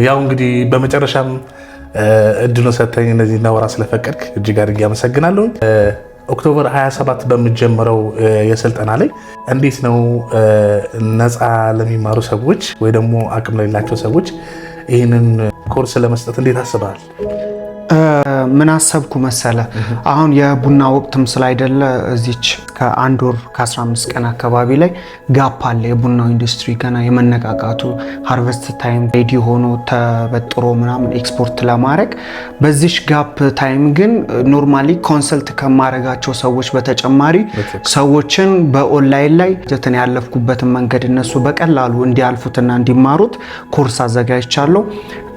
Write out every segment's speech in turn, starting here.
ያው እንግዲህ በመጨረሻም እድሉን ሰጥተኝ እነዚህ እናወራ ስለፈቀድክ እጅግ አድርጌ አመሰግናለሁ። ኦክቶበር 27 በሚጀምረው የስልጠና ላይ እንዴት ነው ነፃ ለሚማሩ ሰዎች ወይ ደግሞ አቅም ለሌላቸው ሰዎች ይህንን ኮርስ ለመስጠት እንዴት አስበሃል? ምን አሰብኩ መሰለ፣ አሁን የቡና ወቅትም ስላይደለ እዚች ከአንድ ወር ከ15 ቀን አካባቢ ላይ ጋፕ አለ። የቡናው ኢንዱስትሪ ገና የመነቃቃቱ ሃርቨስት ታይም ሬዲ ሆኖ ተበጥሮ ምናምን ኤክስፖርት ለማድረግ በዚች ጋፕ ታይም ግን ኖርማሊ ኮንሰልት ከማድረጋቸው ሰዎች በተጨማሪ ሰዎችን በኦንላይን ላይ ጀትን ያለፍኩበትን መንገድ እነሱ በቀላሉ እንዲያልፉትና እንዲማሩት ኮርስ አዘጋጅቻለሁ።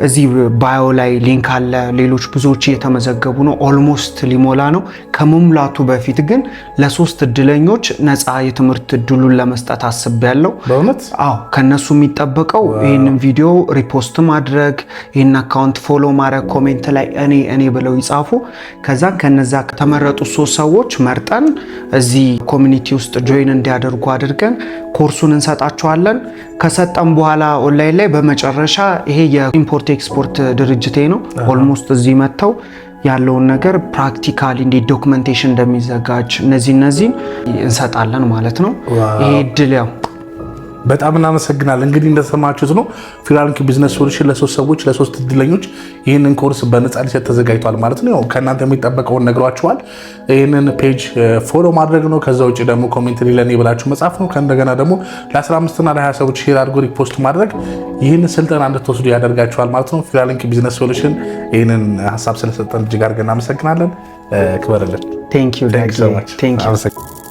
እዚህ ባዮ ላይ ሊንክ አለ። ሌሎች ብዙዎች እየተመዘገቡ ነው። ኦልሞስት ሊሞላ ነው። ከመሙላቱ በፊት ግን ለሶስት እድለኞች ነፃ የትምህርት እድሉን ለመስጠት አስቤያለሁ። በእውነት? አዎ። ከነሱ የሚጠበቀው ይህንን ቪዲዮ ሪፖስት ማድረግ፣ ይህን አካውንት ፎሎ ማድረግ፣ ኮሜንት ላይ እኔ ብለው ይጻፉ። ከዛ ከነዛ ከተመረጡ 3 ሰዎች መርጠን እዚህ ኮሚኒቲ ውስጥ ጆይን እንዲያደርጉ አድርገን ኮርሱን እንሰጣቸዋለን። ከሰጠን በኋላ ኦንላይን ላይ በመጨረሻ ይሄ የኢምፖርት ኤክስፖርት ድርጅቴ ነው። ኦልሞስት እዚህ መጥተው ያለውን ነገር ፕራክቲካሊ እንዴት ዶክመንቴሽን እንደሚዘጋጅ እነዚህን እንሰጣለን ማለት ነው። ይሄ እድል ያው በጣም እናመሰግናለን። እንግዲህ እንደሰማችሁት ነው ፍሪላንስ ቢዝነስ ሶሉሽን ለሶስት ሰዎች ለሶስት እድለኞች ይህንን ኮርስ በነፃ ሊሰጥ ተዘጋጅቷል ማለት ነው። ከእናንተ የሚጠበቀውን ነግሯችኋል። ይህንን ፔጅ ፎሎ ማድረግ ነው። ከዛ ውጭ ደግሞ ኮሜንት ለኔ ብላችሁ መጻፍ ነው። ከእንደገና ደግሞ ለ15 እና ለ20 ሰዎች ሼር አድርጎ ሪፖስት ማድረግ ይህንን ስልጠና እንድትወስዱ ያደርጋችኋል ማለት ነው። ፍሪላንስ ቢዝነስ ሶሉሽን ይህንን ሀሳብ ስለሰጠን እጅግ አድርገን እናመሰግናለን። ክበርልን። ቴንክ ዩ